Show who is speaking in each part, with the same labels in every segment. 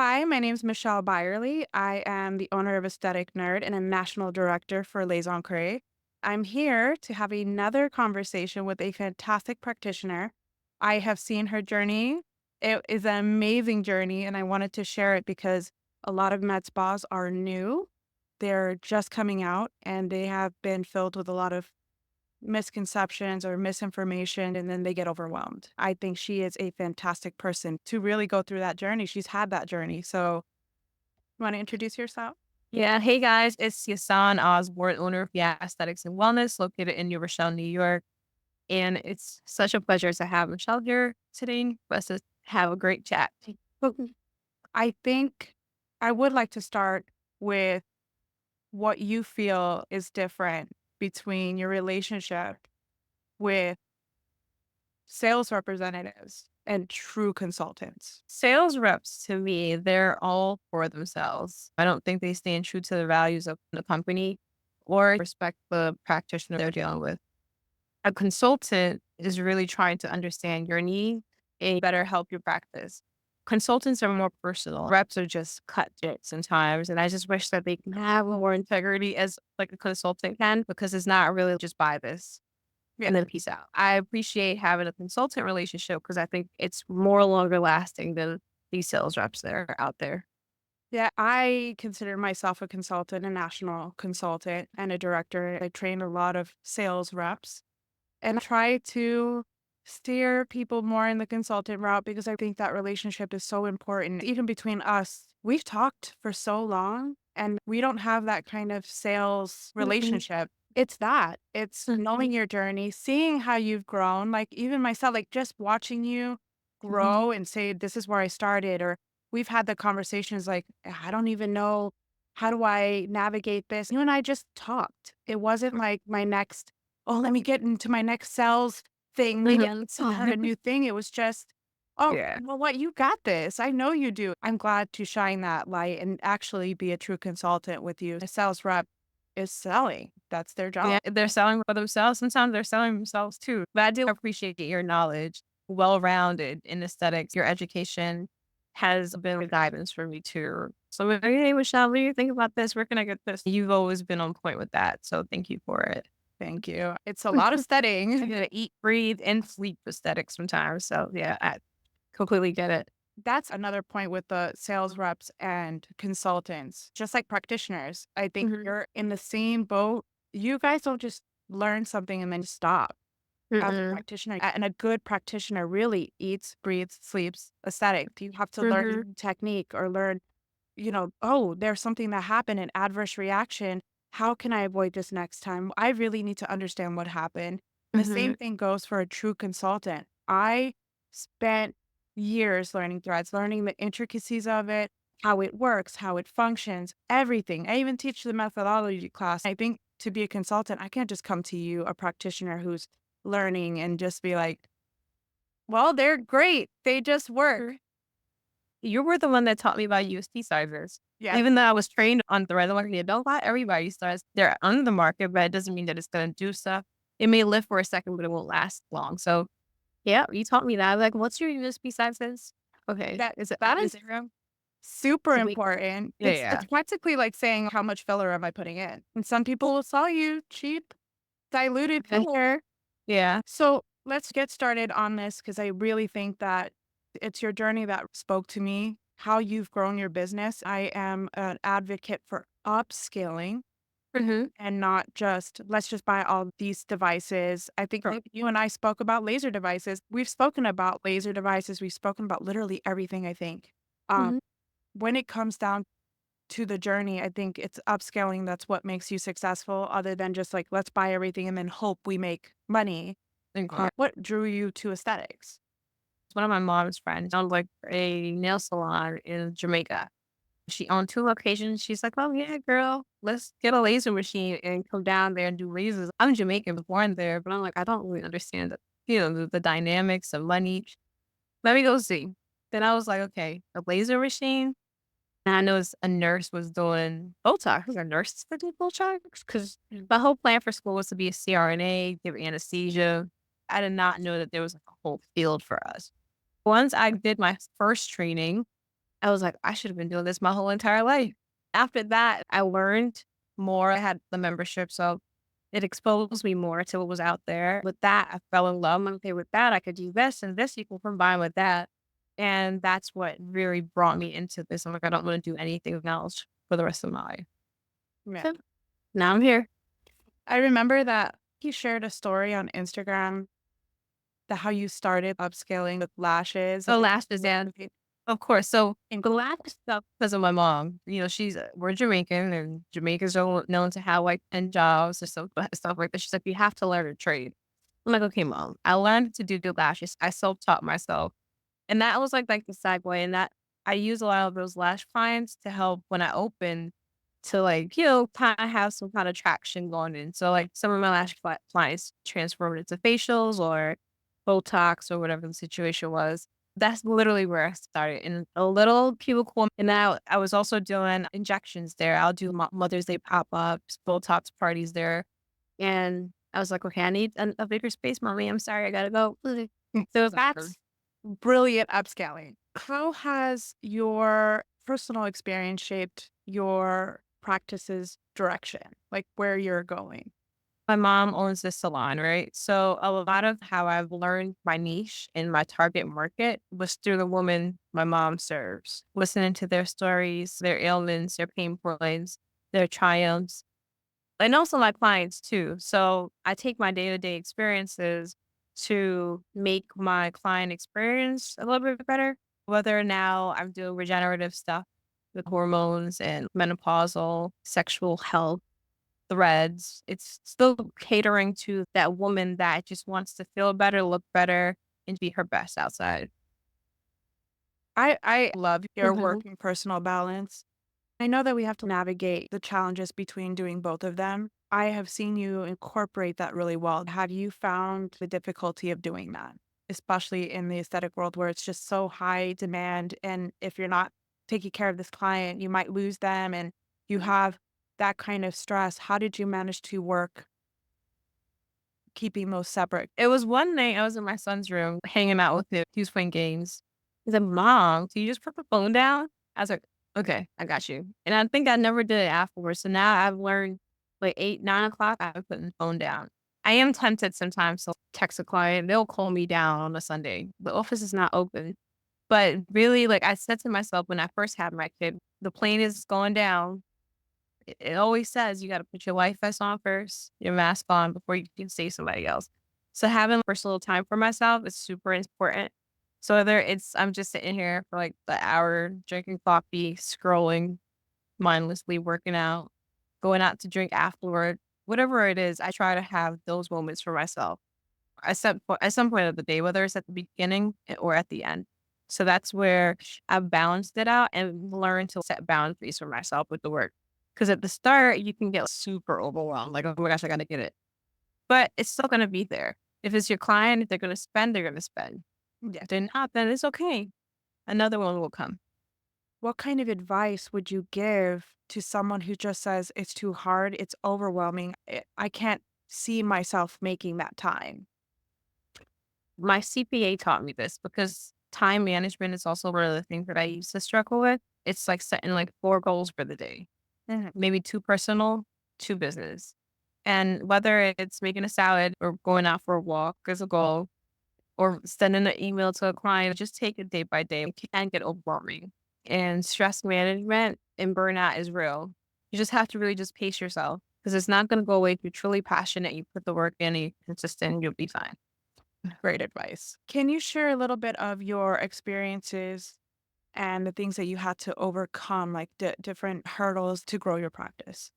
Speaker 1: Hi, my name is Michelle Byerly. I am the owner of Aesthetic Nerd and a national director for Les Encres. I'm here to have another conversation with a fantastic practitioner. I have seen her journey. It is an amazing journey, and I wanted to share it because a lot of med spas are new. They're just coming out, and they have been filled with a lot of misconceptions or misinformation, and then they get overwhelmed. I think she is a fantastic person to really go through that journey. She's had that journey. So, you want to introduce yourself?
Speaker 2: Yeah. Hey guys, it's Yasan Osborne, owner of YAS Aesthetics and Wellness, located in New Rochelle, New York. And it's such a pleasure to have Michelle here today for us to have a great chat.
Speaker 1: Well, I think I would like to start with what you feel is different between your relationship with sales representatives and true consultants.
Speaker 2: Sales reps, to me, they're all for themselves. I don't think they stand true to the values of the company or respect the practitioner they're dealing with. A consultant is really trying to understand your need and better help your practice. Consultants are more personal. Reps are just cut it sometimes. And I just wish that they can have more integrity as like a consultant can, because it's not really just buy this
Speaker 1: Yeah.
Speaker 2: and then peace out. I appreciate having a consultant relationship because I think it's more longer lasting than these sales reps that are out there.
Speaker 1: Yeah, I consider myself a consultant, a national consultant, and a director. I train a lot of sales reps and try to steer people more in the consultant route because I think that relationship is so important. Even between us, we've talked for so long and we don't have that kind of sales
Speaker 2: Mhm.
Speaker 1: relationship. It's knowing your journey, seeing how you've grown. Like, even myself, like just watching you
Speaker 2: Mhm.
Speaker 1: grow and say, this is where I started. Or we've had the conversations like, I don't even know, how do I navigate this? You and I just talked. It wasn't like my next, oh, let me get into my next sales thing. Maybe I need to learn a new thing. It was just, oh,
Speaker 2: Yeah.
Speaker 1: well, what, you got this. I know you do. I'm glad to shine that light and actually be a true consultant with you. A sales rep is selling. That's their
Speaker 2: Yeah,
Speaker 1: job.
Speaker 2: they're selling for themselves. Sometimes they're selling themselves too. But I do appreciate your knowledge, well-rounded in aesthetics. Your education has been a guidance for me too. So, hey, Michelle, what do you think about this? Where can I get this? You've always been on point with that. So, thank you for it.
Speaker 1: Thank you. It's a lot of
Speaker 2: I
Speaker 1: studying.
Speaker 2: gotta eat, breathe, and sleep aesthetics sometimes. So, yeah, I completely get it.
Speaker 1: That's another point with the sales reps and consultants, just like practitioners. I think
Speaker 2: Mhm.
Speaker 1: you're in the same boat. You guys don't just learn something and then stop. As a
Speaker 2: Mm-mm.
Speaker 1: practitioner, and a good practitioner really eats, breathes, sleeps aesthetic. You have to learn
Speaker 2: Mhm.
Speaker 1: technique or learn, oh, there's something that happened, an adverse reaction. How can I avoid this next time? I really need to understand what happened. And the same
Speaker 2: Mhm.
Speaker 1: thing goes for a true consultant. I spent years learning threads, learning the intricacies of it, how it works, how it functions, everything. I even teach the methodology class. I think to be a consultant, I can't just come to you, a practitioner who's learning, and just be like, well, they're great. They just work.
Speaker 2: You were the one that taught me about USP sizers.
Speaker 1: Yes.
Speaker 2: Even though I was trained on thread marketing, don't buy everybody starts. They're on the market, but it doesn't mean that it's going to do stuff. It may live for a second, but it won't last long. So, yeah, you taught me that. Like, what's your USP sizes? Okay,
Speaker 1: That
Speaker 2: is it
Speaker 1: that
Speaker 2: is
Speaker 1: is
Speaker 2: it zero?
Speaker 1: super
Speaker 2: So we,
Speaker 1: important.
Speaker 2: yeah,
Speaker 1: It's
Speaker 2: yeah.
Speaker 1: practically like saying how much filler am I putting in? And some people will sell you cheap, diluted
Speaker 2: Okay.
Speaker 1: filler.
Speaker 2: Yeah.
Speaker 1: So let's get started on this because I really think that it's your journey that spoke to me, how you've grown your business. I am an advocate for upscaling
Speaker 2: Mm-hmm.
Speaker 1: and not just let's just buy all these devices. I think
Speaker 2: Sure.
Speaker 1: you and I spoke about laser devices. We've spoken about laser devices. We've spoken about literally everything, I think. Um,
Speaker 2: Mm-hmm.
Speaker 1: when it comes down to the journey, I think it's upscaling that's what makes you successful, other than just like, let's buy everything and then hope we make money.
Speaker 2: Okay.
Speaker 1: What drew you to aesthetics?
Speaker 2: It's one of my mom's friends owned like a nail salon in Jamaica. She on 2 occasions, she's like, "Oh, yeah, girl, let's get a laser machine and come down there and do lasers." I'm Jamaican, was born there, but I'm like, I don't really understand the dynamics of money. Let me go see. Then I was like, "Okay, a laser machine?" And I noticed a nurse was doing Botox. Was there nurses that do Botox? Because my whole plan for school was to be a CRNA, give anesthesia. I did not know that there was like a whole field for us. Once I did my first training, I was like, I should have been doing this my whole entire life. After that, I learned more. I had the membership, so it exposed me more to what was out there. With that, I fell in love. I'm like, okay, with that, I could do this and this. You can combine with that. And that's what really brought me into this. I'm like, I don't want to do anything else for the rest of my life.
Speaker 1: Yeah.
Speaker 2: So now I'm here.
Speaker 1: I remember that you shared a story on Instagram that how you started upscaling with lashes.
Speaker 2: The lashes, and of course. So in the lash stuff, because of my mom, we're Jamaican, and Jamaicans are known to have like 10 jobs or stuff like that. She's like, you have to learn a trade. I'm like, okay, mom, I learned to do lashes. I self-taught myself. And that was like the segue. And that I use a lot of those lash clients to help when I open to like, kind of have some kind of traction going in. So like some of my clients transformed into facials or Botox or whatever the situation was. That's literally where I started in a little cubicle. And now I was also doing injections there. I'll do Mother's Day pop-ups, Botox parties there. And I was like, okay, I need a bigger space, mommy. I'm sorry. I got to go. So that's
Speaker 1: Brilliant upscaling. How has your personal experience shaped your practice's direction, like where you're going?
Speaker 2: my mom owns this salon, right? So a lot of how I've learned my niche in my target market was through the woman my mom serves, listening to their stories, their ailments, their pain points, their triumphs, and also my clients too. So I take my day-to-day experiences to make my client experience a little bit better. Whether now I'm doing regenerative stuff with hormones and menopausal sexual health threads. It's still catering to that woman that just wants to feel better, look better, and be her best outside.
Speaker 1: I love your
Speaker 2: Mhm.
Speaker 1: working personal balance. I know that we have to navigate the challenges between doing both of them. I have seen you incorporate that really well. Have you found the difficulty of doing that, especially in the aesthetic world where it's just so high demand? And if you're not taking care of this client, you might lose them and you have that kind of stress. How did you manage to work keeping those separate?
Speaker 2: It was one night I was in my son's room hanging out with him. He was playing games. He's like, Mom, can you just put the phone down? I was like, okay, I got you. And I think I never did it afterwards. So now I've learned like 8, 9 o'clock, I'm putting the phone down. I am tempted sometimes to text a client. They'll call me down on a Sunday. The office is not open. But really, like I said to myself when I first had my kid, the plane is going down. It always says you got to put your life vest on first, your mask on before you can save somebody else. So having personal time for myself is super important. So whether it's I'm just sitting here for like the hour drinking coffee, scrolling mindlessly, working out, going out to drink afterward, whatever it is, I try to have those moments for myself at some point of the day, whether it's at the beginning or at the end. So that's where I've balanced it out and learned to set boundaries for myself with the work. Because at the start, you can get super overwhelmed, like, oh my gosh, I got to get it. But it's still going to be there. If it's your client, if they're going to spend, they're going to spend.
Speaker 1: Yeah.
Speaker 2: If they're not, then it's okay. Another one will come.
Speaker 1: What kind of advice would you give to someone who just says it's too hard, it's overwhelming, I can't see myself making that time?
Speaker 2: My CPA taught me this because time management is also one of the things that I used to struggle with. It's like setting like 4 goals for the day, maybe 2 personal, 2 business. And whether it's making a salad or going out for a walk is a goal, or sending an email to a client, just take it day by day. It can get overwhelming. And stress management and burnout is real. You just have to really just pace yourself because it's not going to go away. If you're truly passionate, you put the work in, and you're consistent, you'll be fine.
Speaker 1: Great advice. Can you share a little bit of your experiences and the things that you had to overcome, like different hurdles to grow your practice?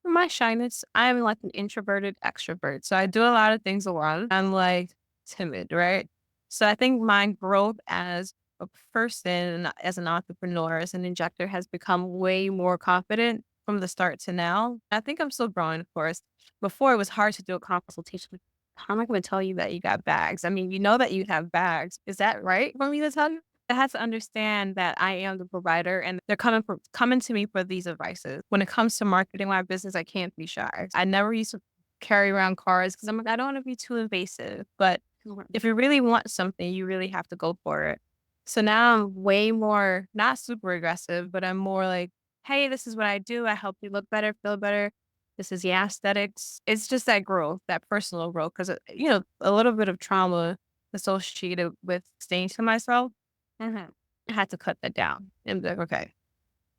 Speaker 2: For my shyness, I'm like an introverted extrovert. So I do a lot of things alone. I'm like timid, right? So I think my growth as a person, as an entrepreneur, as an injector has become way more confident from the start to now. I think I'm still growing, of course. Before it was hard to do a consultation. Like, how am I going to tell you that you got bags? I mean, you know that you have bags. Is that right for me to tell you? I had to understand that I am the provider and they're coming to me for these advices. When it comes to marketing my business, I can't be shy. I never used to carry around cards because I'm like, I don't want to be too invasive. But
Speaker 1: Mhm.
Speaker 2: if you really want something, you really have to go for it. So now I'm way more, not super aggressive, but I'm more like, hey, this is what I do. I help you look better, feel better. This is YAS Aesthetics. It's just that growth, that personal growth, because, a little bit of trauma associated with staying to myself,
Speaker 1: Mhm.
Speaker 2: I had to cut that down and be like, okay,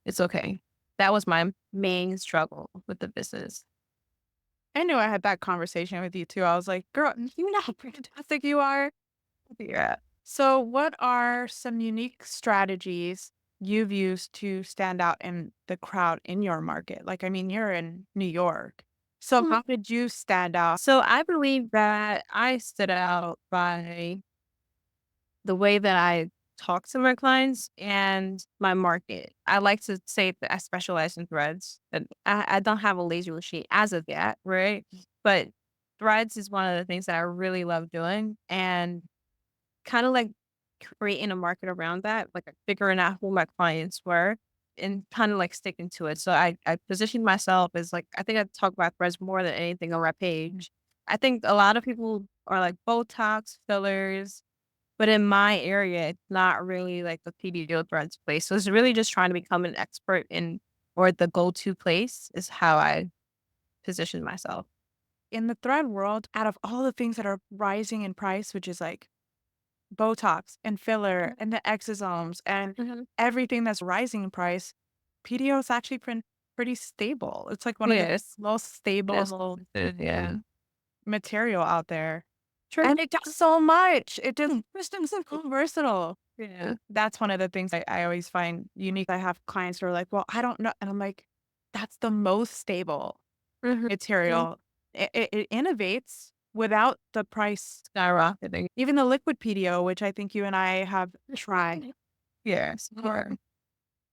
Speaker 2: it's okay. That was my main struggle with the business.
Speaker 1: I knew I had that conversation with you too. I was like, "Girl, you know how fantastic you are."
Speaker 2: Yeah.
Speaker 1: So, what are some unique strategies you've used to stand out in the crowd in your market? Like, I mean, you're in New York. So, how did you stand out?
Speaker 2: So I believe that I stood out by the way that I talk to my clients and my market. I like to say that I specialize in threads. And I don't have a laser machine as of yet, right? But threads is one of the things that I really love doing, and kind of like creating a market around that, like figuring out who my clients were and kind of like sticking to it. So I positioned myself as like, I think I talk about threads more than anything on my page. I think a lot of people are like Botox, fillers, but in my area, it's not really like the PDO Threads place. So it's really just trying to become an expert in, or the go-to place is how I position myself.
Speaker 1: In the thread world, out of all the things that are rising in price, which is like Botox and filler and the exosomes and
Speaker 2: Mhm.
Speaker 1: everything that's rising in price, PDO is actually pretty stable. It's like one of the
Speaker 2: Yes.
Speaker 1: most
Speaker 2: It is.
Speaker 1: stable
Speaker 2: Yeah.
Speaker 1: material out there.
Speaker 2: True.
Speaker 1: And it does so much. It does systems so versatile.
Speaker 2: Yeah.
Speaker 1: That's one of the things I always find unique. I have clients who are like, well, I don't know. And I'm like, that's the most stable
Speaker 2: Mhm. Mhm.
Speaker 1: material. It innovates without the price.
Speaker 2: Skyrocketing.
Speaker 1: Even the liquid PDO, which I think you and I have tried.
Speaker 2: Yes. Or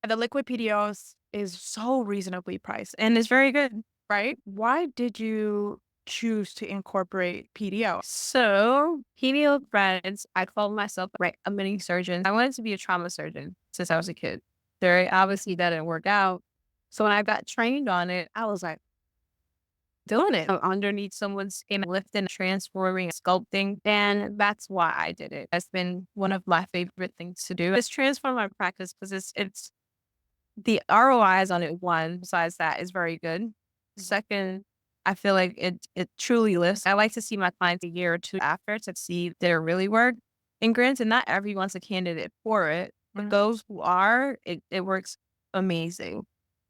Speaker 1: The liquid PDOs is so reasonably priced,
Speaker 2: and it's very good.
Speaker 1: right? Why did you choose to incorporate PDO?
Speaker 2: So, PDO Threads, I called myself, right, a mini surgeon. I wanted to be a trauma surgeon since I was a kid. Very obviously that didn't work out. So when I got trained on it, I was like, doing it underneath someone's skin, lifting, transforming, sculpting. And that's why I did it. That's been one of my favorite things to do. It's transformed my practice because it's the ROIs on it, one, besides that, is very good. Second, I feel like it truly lifts. I like to see my clients a year or two after to see their really work. And granted, not everyone's a candidate for it, but
Speaker 1: Mhm.
Speaker 2: those who are, it works amazing.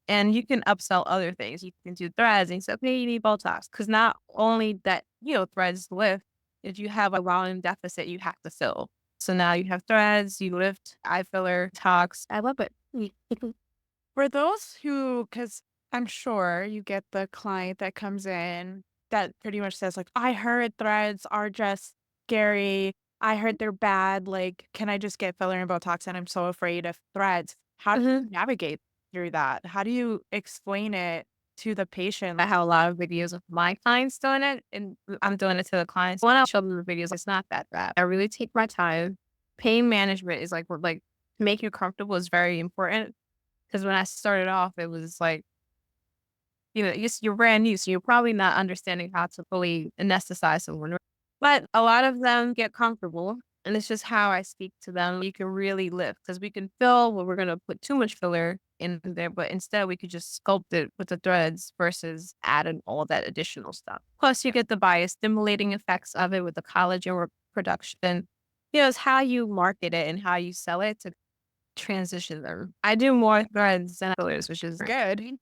Speaker 2: And you can upsell other things. You can do threads and you say, okay, you need Botox. Because not only that, threads lift, if you have a volume deficit, you have to fill. So now you have threads, you lift, eye filler, tox. I love it.
Speaker 1: For those who, because I'm sure you get the client that comes in that pretty much says, like, I heard threads are just scary. I heard they're bad. Like, can I just get filler and Botox? And I'm so afraid of threads. How do you
Speaker 2: Mhm.
Speaker 1: navigate through that? How do you explain it to the patient?
Speaker 2: I have a lot of videos of my clients doing it, and I'm doing it to the clients. When I show them the videos, it's not that bad. I really take my time. Pain management is like make you comfortable is very important. Because when I started off, it was like, you're brand new, so you're probably not understanding how to fully anesthetize someone. But a lot of them get comfortable, and it's just how I speak to them. You can really lift because we can fill where we're going to put too much filler in there, but instead we could just sculpt it with the threads versus adding all that additional stuff. Plus, you get the biostimulating effects of it with the collagen production. It's how you market it and how you sell it to transition them. I do more threads than fillers, which is
Speaker 1: Good.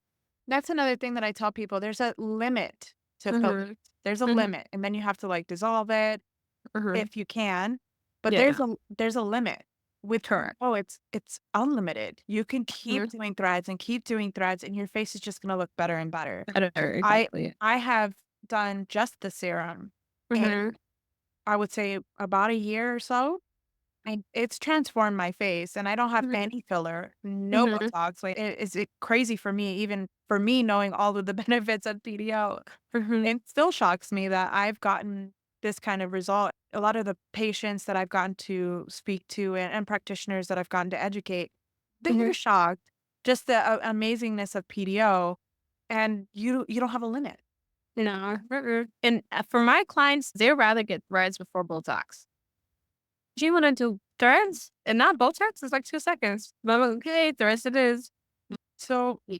Speaker 1: That's another thing that I tell people. There's a limit to filler.
Speaker 2: Mhm.
Speaker 1: There's a
Speaker 2: Mhm.
Speaker 1: limit. And then you have to like dissolve it
Speaker 2: Mhm.
Speaker 1: if you can, but
Speaker 2: Yeah,
Speaker 1: there's a limit. With
Speaker 2: correct.
Speaker 1: oh, it's unlimited. You can keep
Speaker 2: Mhm.
Speaker 1: doing threads and keep doing threads, and your face is just gonna look better and better.
Speaker 2: Better,
Speaker 1: I
Speaker 2: exactly.
Speaker 1: I have done just the serum, and
Speaker 2: Mhm.
Speaker 1: I would say about a year or so, and it's transformed my face, and I don't have
Speaker 2: Mhm.
Speaker 1: any filler, no
Speaker 2: Mhm.
Speaker 1: Botox. Like, it crazy for me, even for me knowing all of the benefits of PDO.
Speaker 2: Mhm.
Speaker 1: It still shocks me that I've gotten this kind of result. A lot of the patients that I've gotten to speak to and practitioners that I've gotten to educate, they're
Speaker 2: Mhm.
Speaker 1: shocked. Just the amazingness of PDO, and you don't have a limit.
Speaker 2: No, and, for my clients, they rather get threads before Botox. Do you wanna do Threads, and not Botox, it's like 2 seconds. But I'm like, "Okay, threads it is."
Speaker 1: So
Speaker 2: Yeah.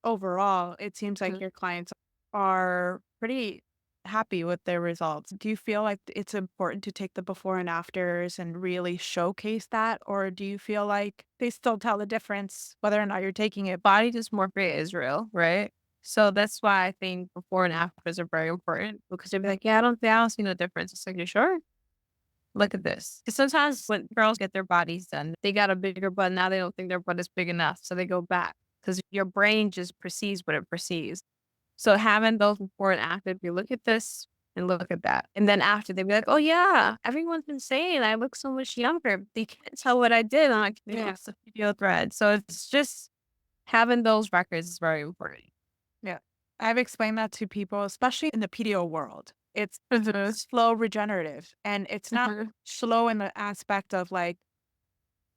Speaker 1: overall, it seems like
Speaker 2: Mhm.
Speaker 1: your clients are pretty happy with their results. Do you feel like it's important to take the before and afters and really showcase that? Or do you feel like they still tell the difference whether or not you're taking it?
Speaker 2: Body dysmorphia is real, right? So that's why I think before and afters are very important because they'll be like, "Yeah, I don't see no difference." It's like, "You sure? Look at this." Because sometimes when girls get their bodies done, they got a bigger butt, now they don't think their butt is big enough, so they go back because your brain just perceives what it perceives. So having those before and after, if you look at this and look at that, and then after they'd be like, "Oh yeah, everyone's been saying I look so much younger. They can't tell what I did." I'm like, "Yeah, it's a PDO thread." So it's just having those records is very important.
Speaker 1: Yeah. I've explained that to people, especially in the PDO world. It's
Speaker 2: Mhm,
Speaker 1: slow regenerative, and it's not
Speaker 2: mhm,
Speaker 1: slow in the aspect of like,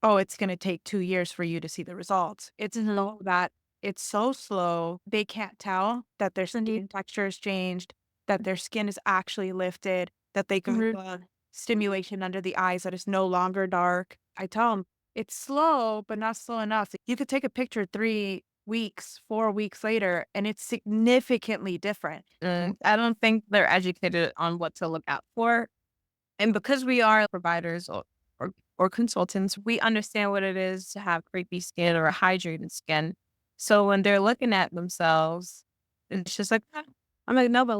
Speaker 1: oh, it's going to take 2 years for you to see the results. It's
Speaker 2: mhm,
Speaker 1: slow that it's so slow, they can't tell that their
Speaker 2: indeed,
Speaker 1: skin texture has changed, that their skin is actually lifted, that they got
Speaker 2: mhm,
Speaker 1: the stimulation under the eyes that is no longer dark. I tell them it's slow, but not slow enough. You could take a picture 3 weeks, 4 weeks later, and it's significantly different.
Speaker 2: I don't think they're educated on what to look out for. And because we are providers or consultants, we understand what it is to have crepey skin or a hydrated skin. So when they're looking at themselves, it's just like, "Ah." I'm like, no, but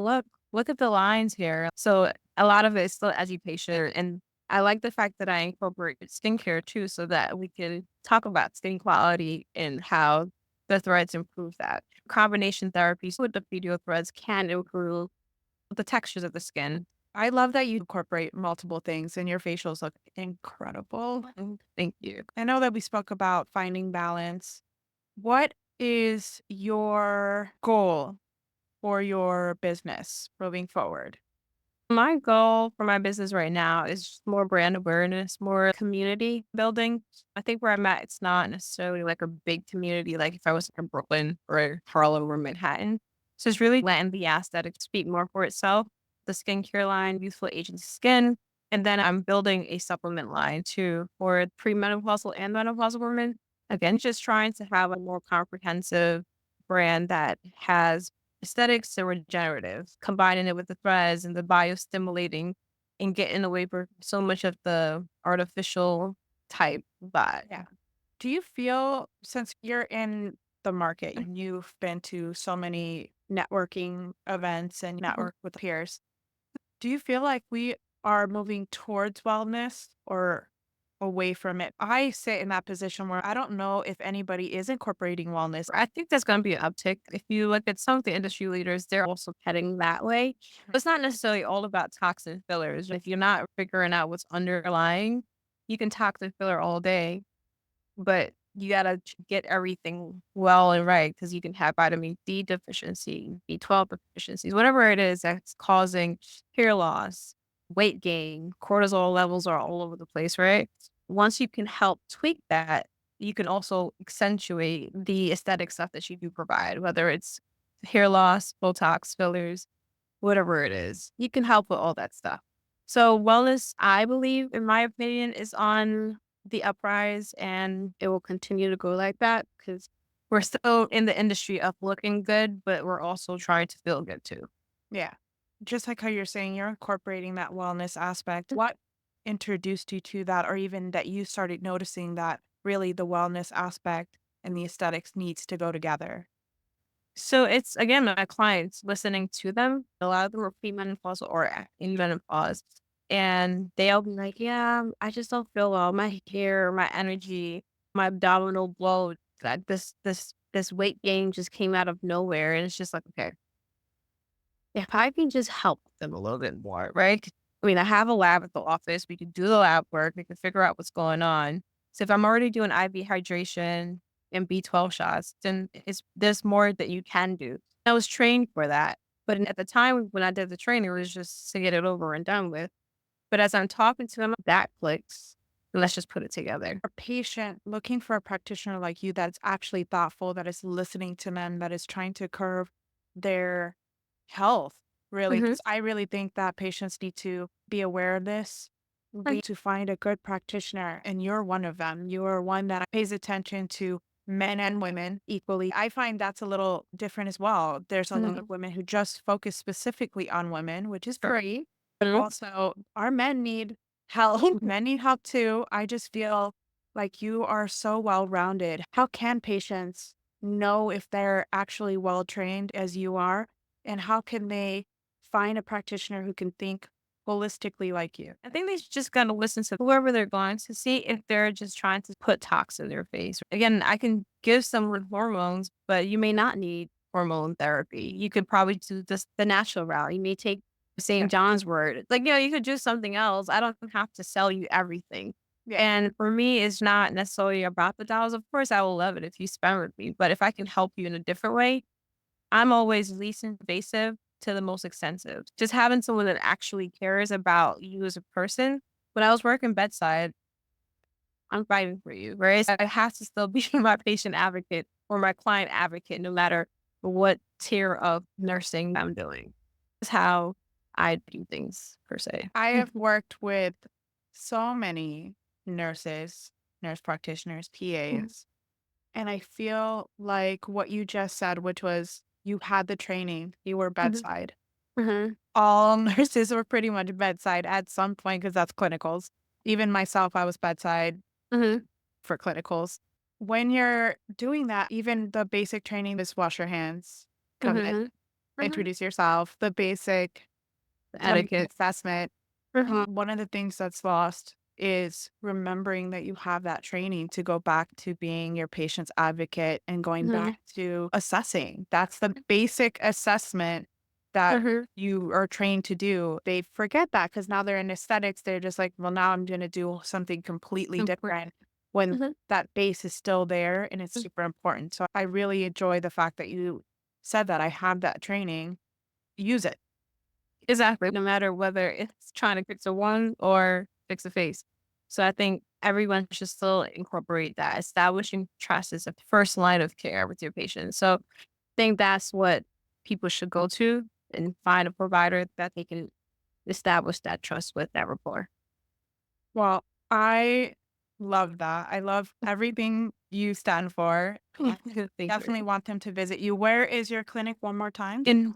Speaker 2: look at the lines here. So a lot of it is still education. And I like the fact that I incorporate skincare too, so that we can talk about skin quality and how the threads improve that. Combination therapies with the video threads can improve the textures of the skin.
Speaker 1: I love that you incorporate multiple things and your facials look incredible.
Speaker 2: Thank you.
Speaker 1: I know that we spoke about finding balance. What is your goal for your business moving forward?
Speaker 2: My goal for my business right now is just more brand awareness, more community building. I think where I'm at, it's not necessarily like a big community, like if I was in Brooklyn or Harlem or Manhattan. So it's really letting the aesthetic speak more for itself. The skincare line, youthful agency skin. And then I'm building a supplement line too for premenopausal and menopausal women. Again, just trying to have a more comprehensive brand that has aesthetics and regenerative, combining it with the threads and the biostimulating and getting away from so much of the artificial type vibe.
Speaker 1: Yeah. Do you feel since you're in the market and you've been to so many networking events and
Speaker 2: Mhm.
Speaker 1: network with peers, do you feel like we are moving towards wellness or away from it? I sit in that position where I don't know if anybody is incorporating wellness.
Speaker 2: I think there's going to be an uptick. If you look at some of the industry leaders, they're also heading that way. It's not necessarily all about toxin fillers. If you're not figuring out what's underlying, you can toxin filler all day. But you gotta get everything well and right because you can have vitamin D deficiency, B12 deficiencies, whatever it is that's causing hair loss, weight gain, cortisol levels are all over the place, right? Once you can help tweak that, you can also accentuate the aesthetic stuff that you do provide, whether it's hair loss, Botox, fillers, whatever it is. You can help with all that stuff. So wellness, I believe, in my opinion, is on the uprise and it will continue to go like that because we're still in the industry of looking good, but we're also trying to feel good too.
Speaker 1: Yeah. Just like how you're saying you're incorporating that wellness aspect. What introduced you to that, or even that you started noticing that really the wellness aspect and the aesthetics needs to go together?
Speaker 2: So it's again my clients listening to them. A lot of them are premenopausal or in menopause, and they'll be like, "Yeah, I just don't feel well. My hair, my energy, my abdominal bloat. That this weight gain just came out of nowhere." And it's just like, okay, if I can just help them a little bit more, right? I mean, I have a lab at the office. We can do the lab work. We can figure out what's going on. So if I'm already doing IV hydration and B12 shots, then there's more that you can do. I was trained for that. But at the time when I did the training, it was just to get it over and done with. But as I'm talking to them, that clicks. Let's just put it together.
Speaker 1: A patient looking for a practitioner like you that's actually thoughtful, that is listening to them, that is trying to curb their health, really.
Speaker 2: Mhm.
Speaker 1: 'Cause I really think that patients need to be aware of this. to find a good practitioner, and you're one of them. You are one that pays attention to men and women equally. I find that's a little different as well. There's a lot
Speaker 2: Mhm.
Speaker 1: of women who just focus specifically on women, which is
Speaker 2: Sure.
Speaker 1: great.
Speaker 2: Mhm.
Speaker 1: Also, our men need help. Men need help too. I just feel like you are so well rounded. How can patients know if they're actually well trained as you are? And how can they find a practitioner who can think holistically like you?
Speaker 2: I think they just gotta listen to whoever they're going to see if they're just trying to put tox in their face. Again, I can give some with hormones, but you may not need hormone therapy. You could probably do just the natural route. You may take
Speaker 1: Yeah.
Speaker 2: St. John's wort. Like, you could do something else. I don't have to sell you everything.
Speaker 1: Yeah.
Speaker 2: And for me, it's not necessarily about the dollars. Of course, I will love it if you spend with me. But if I can help you in a different way, I'm always least invasive to the most extensive. Just having someone that actually cares about you as a person. When I was working bedside, I'm fighting for you, whereas I have to still be my patient advocate or my client advocate, no matter what tier of nursing I'm doing. That's how I do things per se.
Speaker 1: I have worked with so many nurses, nurse practitioners,
Speaker 2: Mhm.
Speaker 1: PAs, and I feel like what you just said, which was you had the training, you were
Speaker 2: Mhm.
Speaker 1: bedside.
Speaker 2: Mhm.
Speaker 1: All nurses were pretty much bedside at some point because that's clinicals. Even myself, I was bedside
Speaker 2: Mhm.
Speaker 1: for clinicals. When you're doing that, even the basic training is wash your hands, come in,
Speaker 2: Mhm. Mhm.
Speaker 1: introduce yourself, the basic
Speaker 2: The
Speaker 1: symptom
Speaker 2: etiquette.
Speaker 1: assessment.
Speaker 2: Mhm.
Speaker 1: One of the things that's lost is remembering that you have that training to go back to being your patient's advocate and going
Speaker 2: Mhm.
Speaker 1: back to assessing. That's the basic assessment that
Speaker 2: Mhm.
Speaker 1: you are trained to do. They forget that because now they're in aesthetics. They're just like, well, now I'm going to do something completely
Speaker 2: Important.
Speaker 1: different when
Speaker 2: Mhm.
Speaker 1: that base is still there and it's super important. So I really enjoy the fact that you said that I have that training. Use it.
Speaker 2: Exactly. No matter whether it's trying to fix a one or fix a face. So I think everyone should still incorporate that. Establishing trust is the first line of care with your patients. So I think that's what people should go to and find a provider that they can establish that trust with, that rapport.
Speaker 1: Well, I love that. I love everything you stand for.
Speaker 2: Thank you.
Speaker 1: Definitely want them to visit you. Where is your clinic one more time?
Speaker 2: In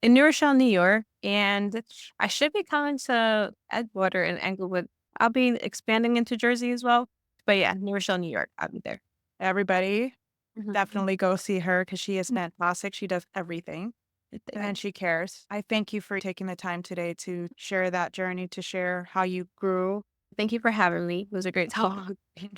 Speaker 2: in New Rochelle, New York, and I should be coming to Edgewater and Englewood. I'll be expanding into Jersey as well. But yeah, New Rochelle, New York. I'll be there.
Speaker 1: Everybody,
Speaker 2: Mhm.
Speaker 1: definitely go see her because she is fantastic. She does everything and
Speaker 2: Thank
Speaker 1: she cares. I thank you for taking the time today to share that journey, to share how you grew.
Speaker 2: thank you for having me. It was a great talk.
Speaker 1: Enjoy.